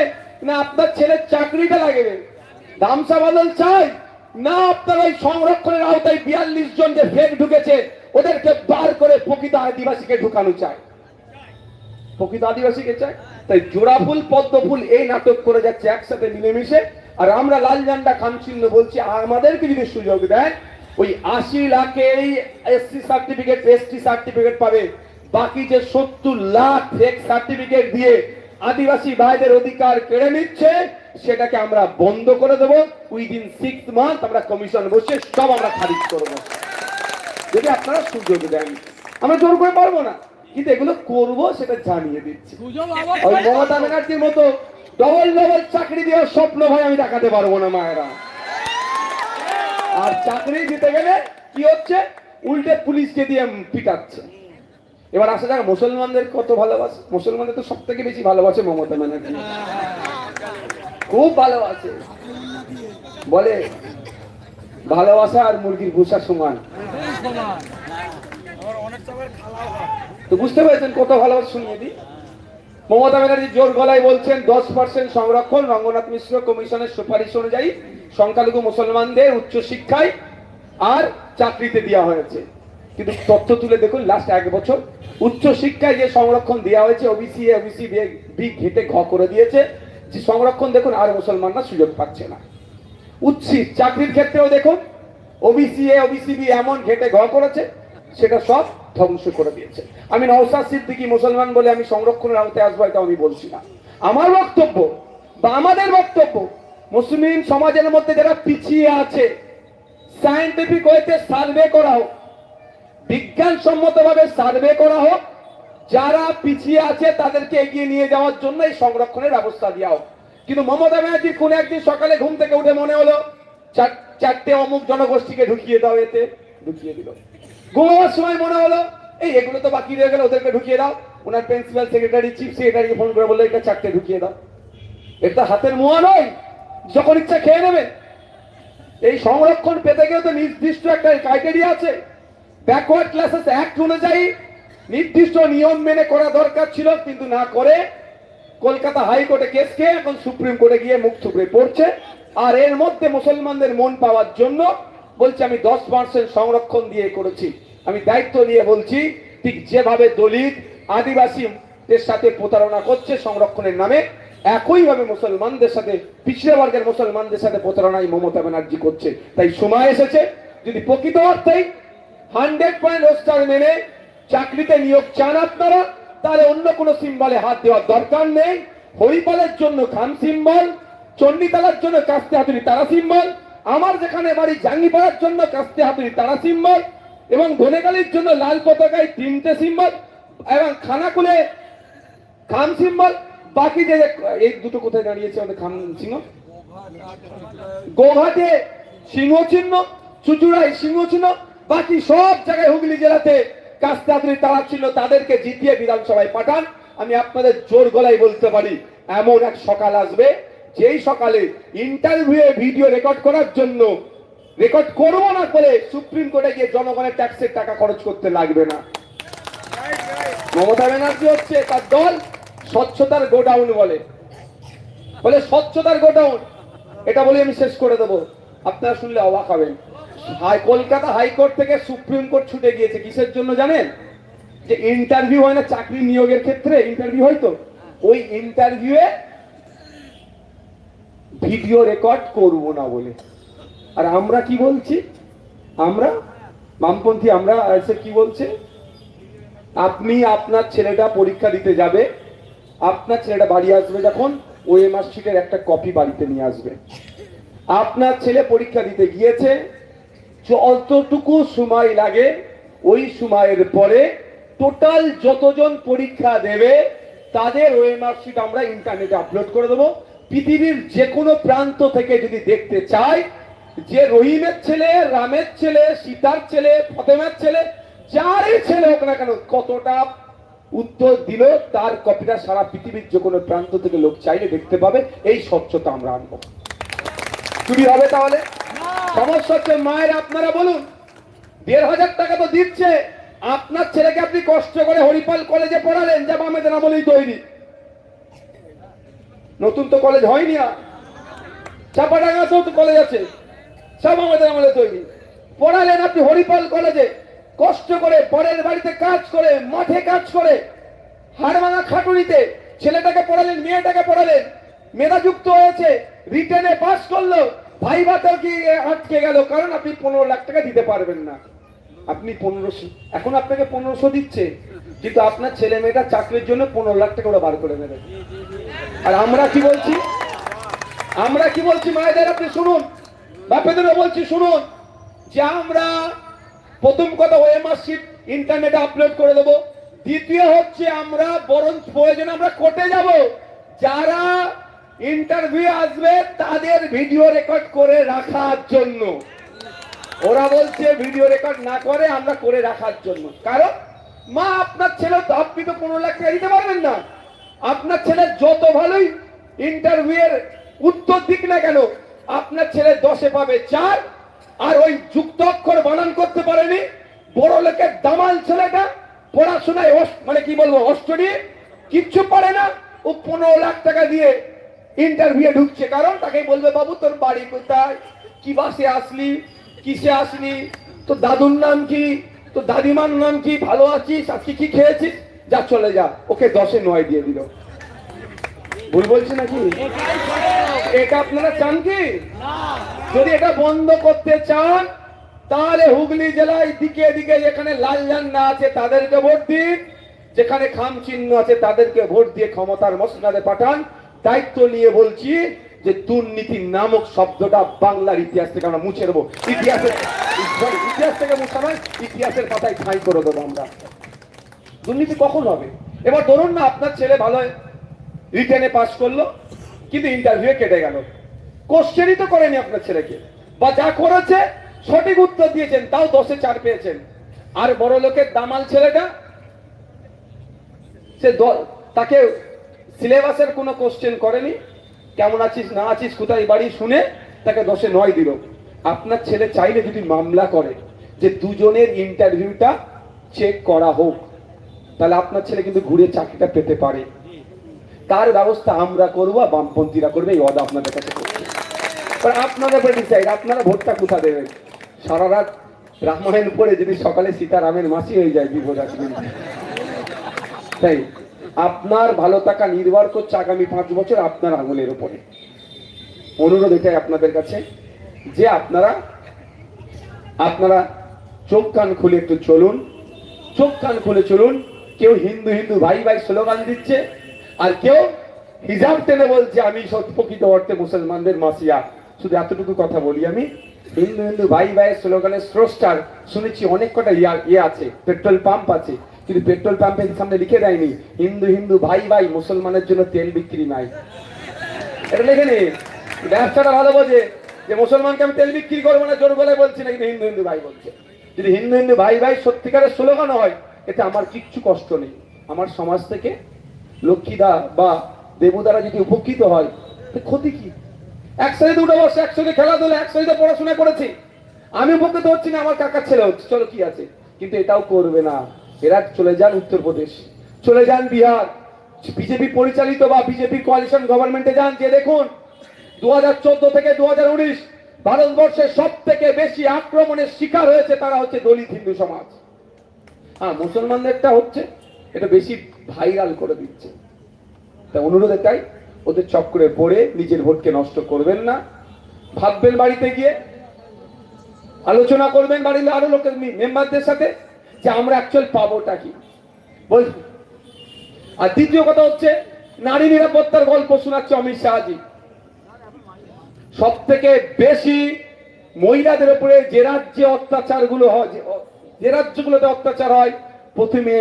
না আপনার ছেলের চাকরিটা লাগবে? ধামসা বদল চাই না আপনার ওই সংরক্ষণের আওতায় 42 জন যে ফেক ঢুকেছে ওদেরকে বার করে প্রকৃত আদিবাসীকে ঢুকানো চায়? প্রকৃত আদিবাসীকে চায়। তাই জোড়া ফুল পদ্ম ফুল এই নাটক করে যাচ্ছে একসাথে মিলেমিশে। আর আমরা লাল ঝান্ডা খামচিহ্ন বলছি, আমাদেরকে যদি সুযোগ দেয়, ওই 80 লাখের এসসি সার্টিফিকেট এসটি সার্টিফিকেট পাবে, বাকি যে 70 লাখ ফেক সার্টিফিকেট দিয়ে আদিবাসী ভাইদের অধিকার কেড়ে নিচ্ছে, সেটাকে আমরা বন্ধ করে দেব। উইদিন 6 মান্থ আমরা কমিশন বসে সব আমরা খারিজ করব, যদি আপনারা সুযোগ দেন। আমরা জোর করে পারবো না, কিন্তু এগুলো করবো সেটা জানিয়ে দিচ্ছি। ওই মমতা ব্যানার্জির মতো ডবল চাকরি দেওয়ার স্বপ্ন ভাই আমি দেখাতে পারবো না মায়েরা। আর চাকরি দিতে গেলে কি হচ্ছে, উল্টে পুলিশকে দিয়ে পিটাচ্ছে। এবার আসা যাক মুসলমানদের কত ভালোবাসে। মুসলমানদের তো সব থেকে বেশি ভালোবাসে মমতা ব্যানার্জি, খুব ভালোবাসে। বলে ভালোবাসা আর মুরগির ভুষা সমান। তো বুঝতে পেরেছেন কত ভালোবাসা। শুনিয়ে দিই, মমতা ব্যানার্জি জোর গলায় বলছেন 10% সংরক্ষণ রঙ্গনাথ মিশ্র কমিশনের সুপারিশ অনুযায়ী সংখ্যালঘু মুসলমানদের উচ্চশিক্ষায় আর চাকরিতে দেওয়া হয়েছে। কিন্তু তথ্য তুলে দেখুন, লাস্ট 1 বছর উচ্চশিক্ষায় যে সংরক্ষণ দেওয়া হয়েছে, ওবিসি এ ওবিসি বি ঘেটে ঘ করে দিয়েছে, যে সংরক্ষণ দেখুন আর মুসলমানরা সুযোগ পাচ্ছে না। উচ্চ চাকরির ক্ষেত্রেও দেখুন, ওবিসি এ ওবিসি বি এমন ঘেটে ঘ করেছে, সেটা সব ধ্বংস করে দিয়েছে। আমি নওশাদ সিদ্দিকী মুসলমান বলে আমি সংরক্ষণের আওতায় আসবো এটা আমি বলছি না। আমার বক্তব্য বা আমাদের বক্তব্য, মুসলিম সমাজের মধ্যে যারা পিছিয়ে আছে, সায়েন্টিফিক ওয়েতে সার্ভে করা হোক, বিজ্ঞানসম্মতভাবে সার্ভে করা হোক, যারা পিছিয়ে আছে তাদেরকে এগিয়ে নিয়ে যাওয়ার জন্য এই সংরক্ষণের ব্যবস্থা দেওয়া হোক। কিন্তু মমতা ব্যানার্জির কোন একদিন সকালে ঘুম থেকে উঠে মনে হলো 4টে অমুক জনগোষ্ঠীকে ঢুকিয়ে দাও, এতে ঢুকিয়ে দিল। ঘুমাবার সময় মনে হলো এই এগুলো তো বাকি রয়ে গেল, ওদেরকে ঢুকিয়ে দাও। ওনার প্রিন্সিপাল সেক্রেটারি চিফ সেক্রেটারিকে ফোন করে বললো এটা 4টে ঢুকিয়ে দাও। এটা হাতের মোয়া নয়, যখন ইচ্ছা খেয়ে নেবে। এই সংরক্ষণ পেতে গেলে তো নির্দিষ্ট একটা ক্রাইটেরিয়া আছে। ব্যাকওয়ার্ড ক্লাসেস অ্যাক্ট অনুযায়ী নির্দিষ্ট নিয়ম মেনে করা দরকার ছিল, কিন্তু না করে কলকাতা হাইকোর্টে কেস খেয়ে এখন সুপ্রিম কোর্টে গিয়ে মুখ থুবড়ে পড়ছে। আর এর মধ্যে মুসলমানদের মন পাওয়ার জন্য বলছে আমি 10% সংরক্ষণ দিয়ে করেছি। আমি দায়িত্ব নিয়ে বলছি, ঠিক যেভাবে দলিত আদিবাসীদের সাথে প্রতারণা করছে সংরক্ষণের নামে, একইভাবে মুসলমানদের সাথে, পিছিয়ে বর্গের মুসলমানদের সাথে প্রতারণাই মমতা ব্যানার্জি করছে। তাই সময় এসেছে, যদি প্রকৃত অর্থেই 100% রোস্টার মেনে চাকরিতে নিয়োগ চান আপনারা, তাহলে অন্য কোনো সিম্বলে হাত দেওয়ার দরকার নেই। হরিপালের জন্য খান সিম্বল, চণ্ডীতলার জন্য কাস্তে হাতুড়ি তারা সিম্বল, আমার যেখানে বাড়ি জাঙ্গিপাড়ার জন্য কাস্তে হাতুড়ি তারা সিম্বল, এবং ধনেকালির জন্য লাল পতাকায় 3টে সিম্বল, এবং খানাকুলে খাম সিম্বল। বাকি যে এই দুটো কোথায় দাঁড়িয়েছে আমাদের খাম সিংহ, গোঘাটে সিংহ চিহ্ন, চুচুড়ায় সিংহ চিহ্ন, বাকি সব জায়গায় হুগলি জেলাতে কাস্তে হাতুড়ি তারা ছিল। তাদেরকে জিতিয়ে বিধানসভায় পাঠান। আমি আপনাদের জোর গলায় বলতে পারি, এমন এক সকাল আসবে যেই সকালে ইন্টারভিউ ভিডিও রেকর্ড করার জন্য রেকর্ড করবো না বলে সুপ্রিম কোর্টে গিয়ে জনগণের ট্যাক্সের টাকা খরচ করতে লাগবে না। মমতা ব্যানার্জি হচ্ছে তার দল স্বচ্ছতার গোডাউন বলে স্বচ্ছতার গোডাউন, এটা বলে আমি শেষ করে দেবো। আপনারা শুনলে অবাক হবেন, কলকাতা হাইকোর্ট থেকে সুপ্রিম কোর্ট ছুটে গিয়েছে কিসের জন্য জানেন? যে ইন্টারভিউ হয় না চাকরি নিয়োগের ক্ষেত্রে, ইন্টারভিউ হয় তো, ওই ইন্টারভিউয়ে ভিডিও রেকর্ড করব না বলে। আর আমরা কি বলছি? আমরা বামপন্থী আমরা এসে কি বলছে? আপনি আপনার ছেলেটা পরীক্ষা দিতে যাবে, আপনার ছেলেটা বাড়ি আসবে যখন, ওএমআর শিটের একটা কপি বাড়িতে নিয়ে আসবে। আপনার ছেলে পরীক্ষা দিতে গিয়েছে, যতটুকু সময় লাগে ওই সময়ের পরে টোটাল যতজন পরীক্ষা দেবে তাদের ওএমআর শিট আমরা ইন্টারনেটে আপলোড করে দেবো। পৃথিবীর যে কোনো প্রান্ত থেকে যদি দেখতে চায় যে রহিমের ছেলে, রামের ছেলে, সীতার ছেলে, ফতেমের ছেলে, যারই ছেলে হোক না কেন কতটা উত্তর দিল তার কপিটা সারা পৃথিবীর যে কোনো প্রান্ত থেকে লোক চাইলে দেখতে পাবে। এই স্বচ্ছতা আমরা আনবো। চুরি হবে তাহলে? সমস্যা হচ্ছে মায়ের, আপনারা বলুন 1,500 টাকা তো দিচ্ছে, আপনার ছেলেকে আপনি কষ্ট করে হরিপাল কলেজে পড়ালেন, যা বামেদের আমলেই তৈরি, নতুন তো কলেজ হয়নি, আর চাপাডাঙ্গাতেও তো কলেজ আছে, সব আমাদের আমলে তৈরি। পড়ালেন আপনি হরিপাল কলেজে, কষ্ট করে পরের বাড়িতে কাজ করে, মাঠে কাজ করে, হাড়ভাঙা খাটুনিতে ছেলেটাকে পড়ালেন, মেয়েটাকে পড়ালেন, মেধাযুক্ত হয়েছে, রিটেনে পাস করলো, ভাইভাতেও কি আটকে গেল, কারণ আপনি 15 লাখ টাকা দিতে পারবেন না। আপনি 1500, এখন আপনাকে 1500 দিচ্ছে, কিন্তু আপনার ছেলে মেয়েটা চাকরির জন্য 15 লাখ টাকা ওরা বার করে নেবে। আর আমরা কি বলছি? আমরা কি বলছি মায়েদের? আপনি শুনুন, বাপেদেরও বলছি শুনুন, যে আমরা প্রথম কথা ওএমআর শিট ইন্টারনেটে আপলোড করে দেবো। দ্বিতীয় হচ্ছে আমরা বরং প্রয়োজন আমরা কোর্টে যাব, যারা ইন্টারভিউ আসবে তাদের ভিডিও রেকর্ড করে রাখার জন্য। ওরা বলছে ভিডিও রেকর্ড না করে, আমরা করে রাখার জন্য। কারণ মা আপনার ছেলে তো, আপনি তো 15 লাখ টাকা দিতে পারবেন না। আপনার ছেলে যত ভালোই ইন্টারভিউ এর উত্তর দিক না কেন, আপনার ছেলে 10-এ পাবে 4, আর ওই যুক্ত অক্ষর বানান করতে পারেনি বড় লোকের দামাল ছেলেটা, পড়াশোনায় মানে কি বলবো অষ্টরি কিচ্ছু পারে না, ও 15 লাখ টাকা দিয়ে ইন্টারভিউ ঢুকছে। কারণ তাকে বলবে বাবু তোর বাড়ি কোথায়, কি বাসে আসলি, কিসে আসলি, তোর দাদুর নাম কি, তোর দাদিমার নাম কি, ভালো আছিস, আজকে কি খেয়েছিস, যা চলে যা। ওকে 10-এ 9 দিয়ে দিল। ভুল বলছি নাকি? এটা আপনারা চান কি? যদি এটা বন্ধ করতে চান তাহলে হুগলি জেলায় দিকে দিকে যেখানে লাল ঝান্ডা আছে তাদেরকে ভোট দিন, যেখানে খাম চিহ্ন আছে তাদেরকে ভোট দিয়ে ক্ষমতার মসনদে পাঠান। দায়িত্ব নিয়ে বলছি যে দুর্নীতি নামক শব্দটা বাংলার ইতিহাস থেকে আমরা মুছে দেবো। ইতিহাস থেকে মুছা নয়, ইতিহাসের পাতায় ঠাঁই করে দেবো আমরা। দুর্নীতি কখন হবে? এবার ধরুন না আপনার ছেলে ভালো রিটেনে পাস করলো, কিন্তু ইন্টারভিউ কেটে গেল, কোশ্চেনই তো করেনি আপনার ছেলেকে, বা যা করেছে সঠিক উত্তর দিয়েছেন, তাও 10-এ 4 পেয়েছেন। আর বড় লোকের দামাল ছেলেটা, সে তাকে সিলেবাসের কোনো কোশ্চেন করেনি, কেমন আছিস না আছিস কোথায় বাড়ি শুনে তাকে 10-এ 9 দিল। আপনার ছেলে চাইলে যদি মামলা করে যে দুজনের ইন্টারভিউটা চেক করা হোক, তাহলে আপনার ছেলে কিন্তু ঘুরে চাকরিটা পেতে পারে। তার ব্যবস্থা আমরা করবো, বামপন্থীরা করবে, এই ওয়াদা আপনাদের কাছে করছি। আপনাদের উপরে ডিসাইড, আপনারা ভোটটা কোথা দেবেন। সারা রাত রামায়ণ পড়ে যদি সকালে সীতারামের মাসি হয়ে যায় বিপদ আসবে। তাই আপনার ভালো থাকা নির্ভর করছে আগামী 5 বছর আপনার আঙুলের উপরে। অনুরোধ এটাই আপনাদের কাছে যে আপনারা চোখ কান খুলে একটু চলুন, চোখ কান খুলে চলুন। কেউ হিন্দু হিন্দু ভাই ভাই স্লোগান দিচ্ছে, আর কেউ হিজাব টেনে বলছে আমি প্রকৃত অর্থে মুসলমানদের মাসিয়া। শুধু এতটুকু কথা বলি আমি, হিন্দু হিন্দু ভাই ভাইয়ের স্লোগানের স্রষ্টার শুনেছি অনেক কটা ইয়ে আছে, পেট্রোল পাম্প আছে, কিন্তু পেট্রোল পাম্পের সামনে লিখে দেয়নি হিন্দু হিন্দু ভাই ভাই মুসলমানের জন্য তেল বিক্রি নাই। এটা লেখে নেই। ব্যবসাটা ভালো বোঝে যে মুসলমানকে আমি তেল বিক্রি করবো না, জোর গলায় বলছি না, কিন্তু হিন্দু হিন্দু ভাই বলছে। যদি হিন্দু হিন্দু ভাই ভাই সত্যিকারের স্লোগান হয়, এতে আমার কিচ্ছু কষ্ট নেই। আমার সমাজ থেকে লক্ষ্মীদা বা দেবুদারা যদি উপকৃত হয়, ক্ষতি কি? একসাথে 2 বর্ষ একসাথে খেলাধুলা, একসাথে পড়াশোনা করেছি, আমি উপকৃত হচ্ছি না, আমার কাকার ছেলে হচ্ছে, চলো কি আছে। কিন্তু এটাও করবে না। এরা চলে যান উত্তরপ্রদেশ, চলে যান বিহার, বিজেপি পরিচালিত বা বিজেপি কোয়ালিশন গভর্নমেন্টে যান, যে দেখুন 2014 থেকে 2019 ভারতবর্ষের সব থেকে বেশি আক্রমণের শিকার হয়েছে তারা হচ্ছে দলিত হিন্দু সমাজ। হ্যাঁ, মুসলমানদেরটা হচ্ছে এটা বেশি ভাইরাল করে দিচ্ছে। তা অনুরোধ এটাই, ওদের চক্করে পড়ে নিজের ভোটকে নষ্ট করবেন না। ভাববেন বাড়িতে গিয়ে, আলোচনা করবেন বাড়ির আরো লোকের মেম্বারদের সাথে যে আমরা অ্যাকচুয়াল পাবোটা কি বলছি। আর দ্বিতীয় কথা হচ্ছে, নারী নিরাপত্তার গল্প শোনাচ্ছে অমিত শাহজি। সব থেকে বেশি মহিলাদের উপরে যে রাজ্যে অত্যাচারগুলো হয়, যে রাজ্যগুলোতে অত্যাচার হয়, প্রথমে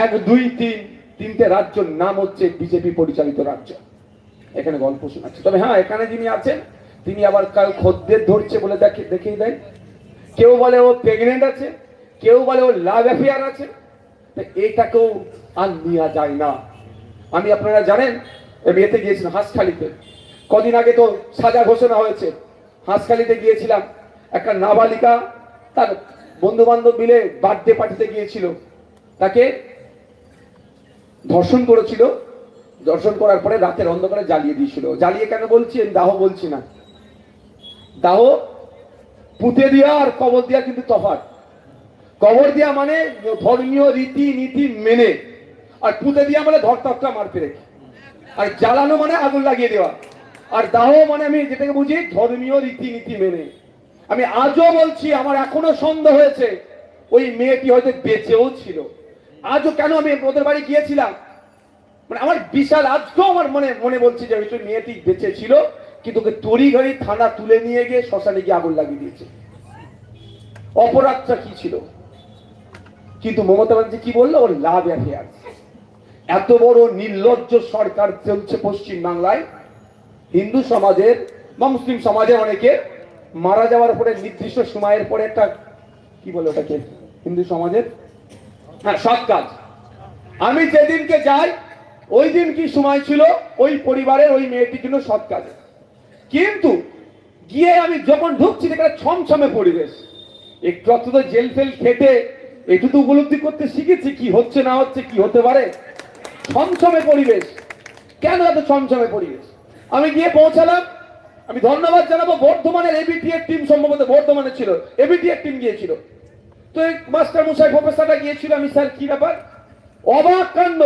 1, 2, 3 তিনটে রাজ্যর নাম হচ্ছে বিজেপি পরিচালিত রাজ্য। এখানে গল্প শোনাচ্ছে। তবে হ্যাঁ, এখানে যিনি আছেন তিনি আবার কাল খদ্দের ধরছে বলে দেখিয়ে দেন। কেউ বলে ও প্রেগনেন্ট আছে, কেউ বলে ও লাভ অ্যাফেয়ার আছে। এটাকেও আর নেওয়া যায় না। আমি, আপনারা জানেন, বিয়েতে গিয়েছিলাম হাঁসখালিতে, কদিন আগে তো সাজা ঘোষণা হয়েছে। হাঁসখালিতে গিয়েছিলাম, একটা নাবালিকা তার বন্ধু বান্ধব মিলে বার্থডে পার্টিতে গিয়েছিল, তাকে ধর্ষণ করেছিল। দর্শন করার পরে রাতের অন্ধকারে জ্বালিয়ে দিয়েছিল। জ্বালিয়ে কেন বলছি, দাহ বলছি না, দাহ পুঁতে দেওয়া আর কবর দেওয়া কিন্তু তফাৎ। কবর দেওয়া মানে ধর্মীয় রীতি নীতি মেনে, আর পুঁতে দেওয়া মানে ধরতকটা মারতে রেখে, আর জ্বালানো মানে আগুন লাগিয়ে দেওয়া, আর দাহ মানে আমি যেটাকে বুঝি ধর্মীয় রীতিনীতি মেনে। আমি আজও বলছি, আমার এখনো সন্দেহ হয়েছে ওই মেয়েটি হয়তো বেঁচেও ছিল। আজও কেন, আমি ওদের বাড়ি গিয়েছিলাম, মানে আমার বিশাল আজকেও আমার মনে বলছে যে ওই মেয়েটি বেঁচে ছিল, কিন্তু ওকে তড়িঘড়ি থানা তুলে নিয়ে গিয়ে শ্মশানে গিয়ে আগুন লাগিয়ে দিয়েছে। অপরাধটা কি ছিল? কিন্তু মমতা ব্যানার্জি কি বললো, ওর লাভ অ্যাফেয়ার। এত বড় নির্লজ্জ সরকার চলছে পশ্চিম বাংলায়। হিন্দু সমাজের বা মুসলিম সমাজে অনেকে মারা যাওয়ার পরে নির্দিষ্ট সময়ের পরে একটা কি বলে ওটাকে হিন্দু সমাজের, হ্যাঁ, সৎ কাজ। আমি যেদিনকে যাই ওই দিন কি সময় ছিল ওই পরিবারের ওই মেয়েটির জন্য সৎ কাজে। কিন্তু গিয়ে আমি যখন ঢুকছি সেখানে ছমছমে পরিবেশ। একটু অত তো জেল ফেল খেটে একটু তো উপলব্ধি করতে শিখেছি কি হচ্ছে না হচ্ছে, কি হতে পারে। ছমছমে পরিবেশ। কেন এত ছমছমে পরিবেশ? আমি গিয়ে পৌঁছালাম। আমি ধন্যবাদ জানাবো বর্ধমানের এবিটি এর টিম, সম্ভবত বর্ধমানে ছিল, এবিটি এর টিম গিয়েছিল। তো এই মাস্টার মশাই প্রফেসরটা গিয়েছিল। আমি, স্যার কি ব্যাপার? অবাক কাণ্ড,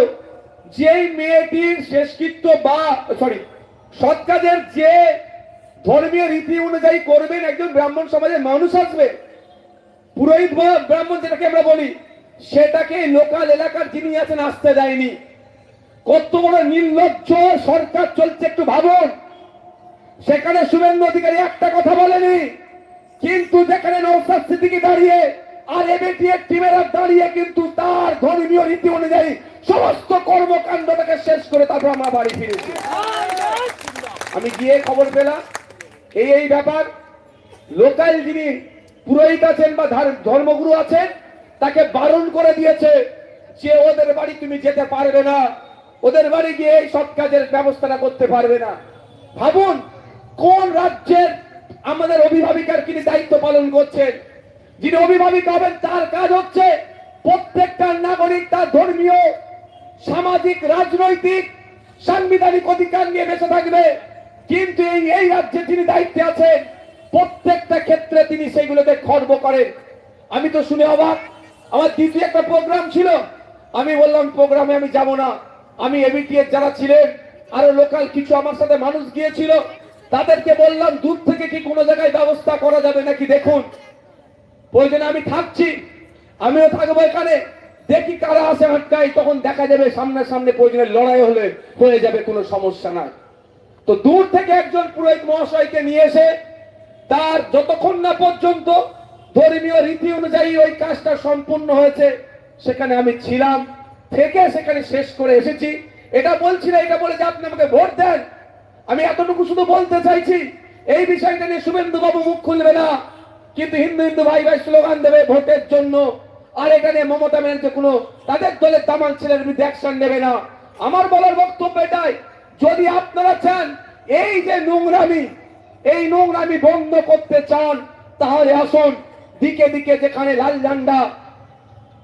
যেই মেয়েটির শেষকৃত্য বা সৎ কাজের যে ধর্মীয় রীতি অনুযায়ী করবেন, একজন ব্রাহ্মণ সমাজের মানুষ আসবে, পুরোহিত ব্রাহ্মণ যেটাকে আমরা বলি, সেটাকে লোকাল এলাকার যিনি আছেন আসতে দেয়নি। কত বড় নির্লজ্জ সরকার চলছে একটু ভাবুন। সেখানে শুভেন্দু অধিকারী একটা কথা বলেনি, কিন্তু যেখানে নওশাদ সিদ্দিকী দাঁড়িয়ে আর এবিটি এর টিমেরা দাঁড়িয়ে কিন্তু তার ধর্মীয় রীতি অনুযায়ী সমস্ত কর্মকাণ্ডটাকে শেষ করে তারপর আমরা বাড়ি ফিরেছি। আমি গিয়ে খবর পেলাম এই ব্যাপার। লোকাল যিনি পুরোহিত আছেন বা ধর্মগুরু আছেন, তাকে বারণ করে দিয়েছে যে ওদের বাড়ি তুমি যেতে পারবে না, ওদের বাড়ি গিয়ে এই সৎ কাজের ব্যবস্থাটা করতে পারবে না। ভাবুন কোন রাজ্যের আমাদের অভিভাবিকার তিনি দায়িত্ব পালন করছেন। যিনি অভিভাবিকা হবেন তার কাজ হচ্ছে প্রত্যেকটা নাগরিক তার ধর্মীয়, সামাজিক, রাজনৈতিক, সাংবিধানিক অধিকার নিয়ে বেঁচে থাকবে। কিন্তু এই রাজ্যে যিনি দায়িত্বে আছেন প্রত্যেকটা ক্ষেত্রে তিনি সেইগুলোতে খর্ব করেন। আমি তো শুনে অবাক। আমার দ্বিতীয় একটা প্রোগ্রাম ছিল, আমি বললাম প্রোগ্রামে আমি যাব না। আমি এবিটি এর যারা ছিলেন আরো লোকাল কিছু আমার সাথে মানুষ গিয়েছিল, তাদেরকে বললাম দূর থেকে কি কোনো জায়গায় ব্যবস্থা করা যাবে নাকি দেখুন। প্রয়োজনে আমি থাকছি, আমিও থাকবো এখানে, দেখি কারা আসে আটকায়, তখন দেখা যাবে সামনে সামনে প্রয়োজনে লড়াই হয়ে যাবে, কোনো সমস্যা নাই। তো দূর থেকে একজন পুরোহিত মহাশয়কে নিয়ে এসে তার যতক্ষণ না পর্যন্ত ধর্মীয় রীতি অনুযায়ী ওই কাজটা সম্পূর্ণ হয়েছে সেখানে আমি ছিলাম, থেকে সেখানে শেষ করে এসেছি। এটা বলছি না এটা বলে যে আপনি আমাকে ভোট দেন। আমি এতটুকু শুধু বলতে চাইছি, এই বিষয়টা নিয়ে শুভেন্দু বাবু মুখ খুলবে না, কিন্তু হিন্দু হিন্দু ভাই ভাই স্লোগান দেবে ভোটের জন্য। আর এটা নিয়ে মমতা ব্যানার্জি কোনো তাদের দলের দামাল ছেলের বিরুদ্ধে অ্যাকশন নেবে না। আমার বলার বক্তব্য এটাই, যদি আপনারা চান এই যে নোংরামি, এই নোংরামি বন্ধ করতে চান, তাহলে আসুন দিকে দিকে যেখানে লাল ঝান্ডা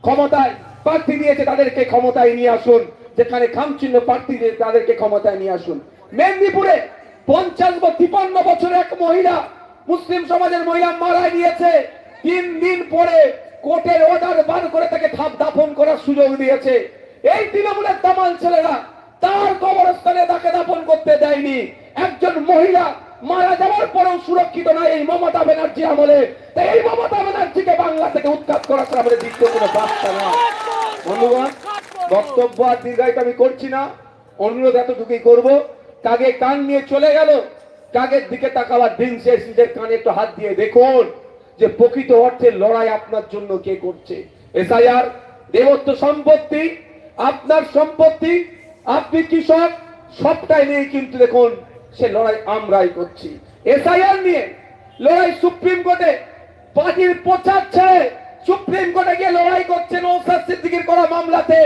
ক্ষমতায় প্রার্থী দিয়েছে তাদেরকে ক্ষমতায় নিয়ে আসুন, যেখানে খামচিহ্ন প্রার্থী দিয়েছে তাদেরকে ক্ষমতায় নিয়ে আসুন। মেদিনীপুরে 53 বছরে এক মহিলা, মুসলিম সমাজের মহিলা মারা গিয়েছে, 3 দিন পরে কোর্টের অর্ডার বার করে তাকে দাফন করার সুযোগ দিয়েছে। এই তৃণমূলের দামাল ছেলেরা তার কবরস্থানে তাকে দাফন করতে দেয়নি। একজন মহিলা মারা যাওয়ার পরেও সুরক্ষিত নয় এই মমতা ব্যানার্জি আমলে। তাই এই মমতা ব্যানার্জিকে বাংলা থেকে উৎখাত করা ছাড়া আমাদের দ্বিতীয় কোনো রাস্তা না। বন্ধুগণ, বক্তব্য আর দীর্ঘায়িত আমি করছি না, অনুরোধ এতটুকুই করবো, কাকে কান নিয়ে চলে গেল, কাকের দিকে তাকাবার দিন শেষ। নিজের কানে একটু হাত দিয়ে দেখুন যে প্রকৃত অর্থে লড়াই আপনার জন্য কে করছে। এসআইআর, দেবত্ব সম্পত্তি, আপনার সম্পত্তি, আপনি কৃষক, সবটাই নিয়ে কিন্তু দেখুন সে লড়াই আমরাই করছি। এসআইআর নিয়ে লড়াই সুপ্রিম কোর্টে, পার্টির প্রচার ছেড়ে সুপ্রিম কোর্টে গিয়ে লড়াই করছেন নওশাদ সিদ্দিকীর করা মামলাতে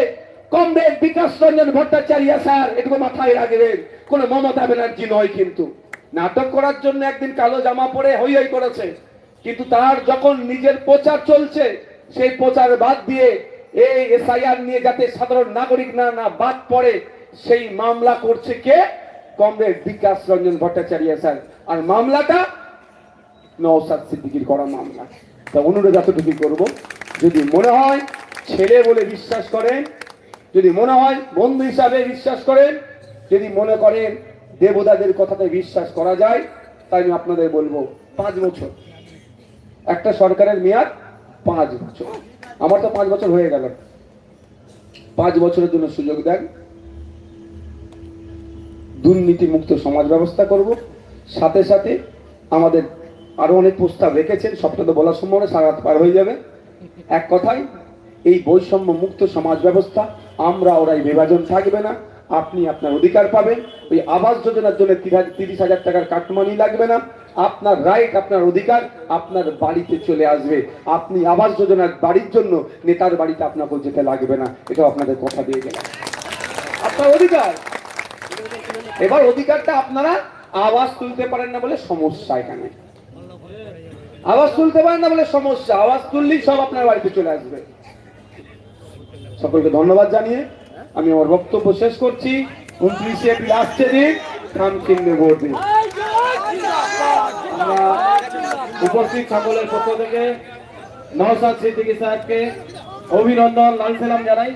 কমরেড বিকাশ রঞ্জন ভট্টাচার্য স্যার, এটুকু মাথায় রাখবেন, কোন মমতা ব্যানার্জি নয়। কিন্তু নাটক করার জন্য একদিন কালো জামা পরে হই হই করেছে, কিন্তু তার যখন নিজের প্রচার চলছে সেই প্রচার বাদ দিয়ে এই এসআইআর নিয়ে যাতে সাধারণ নাগরিক না বাদ পড়ে সেই মামলা করছে কে? Comrade Bikash Ranjan Bhattacharya sir. আর মামলাটা নওশাদ সিদ্দিকীর করা মামলা। তা অনুরোধ এতটুকু করবো, যদি মনে হয় ছেলে বলে বিশ্বাস করেন, যদি মনে হয় বন্ধু হিসাবে বিশ্বাস করেন, যদি মনে করেন দেবদাদের কথাতে বিশ্বাস করা যায়, তাই আমি আপনাদের বলবো 5 বছর, একটা সরকারের মেয়াদ 5 বছর। আমার তো 5 বছর হয়ে গেল, 5 বছরের জন্য সুযোগ দেন, দুর্নীতি মুক্ত সমাজ ব্যবস্থা করব। সাথে সাথে আমাদের আরো অনেক প্রস্তাব রেখেছেন, সবটা তো বলা সম্ভব না, সারা রাত পার হয়ে যাবে। এক কথায় এই বৈষম্য মুক্ত সমাজ ব্যবস্থা, আমরা ওরাই বিভাজন থাকবে না, আপনি আপনার অধিকার পাবেন। ওই আবাস যোজনার জন্য 30,000 টাকার কাটমানি লাগবে না, আপনার রাইট, আপনার অধিকার আপনার বাড়িতে চলে আসবে। আপনি আবাস যোজনার বাড়ির জন্য নেতার বাড়িতে আপনাকে যেতে লাগবে না, এটা আপনাদের কথা দিয়ে গেলাম, আপনার অধিকার। এবার অধিকারটা আপনারা আওয়াজ তুলতে পারেন না বলে সমস্যা, এখানে আওয়াজ তুলতে পারেন না বলে সমস্যা, আওয়াজ তুললেই সব আপনার বাড়িতে চলে আসবে। সকলকে ধন্যবাদ জানিয়ে আমি আমার বক্তব্য শেষ করছি। 29 এপ্রিল আসছে দিন, খাম চিহ্নে ভোট দিন। উপস্থিত সকলের পক্ষ থেকে নওশাদ সিদ্দিকী সাহেবকে অভিনন্দন, লাল সালাম জানাই।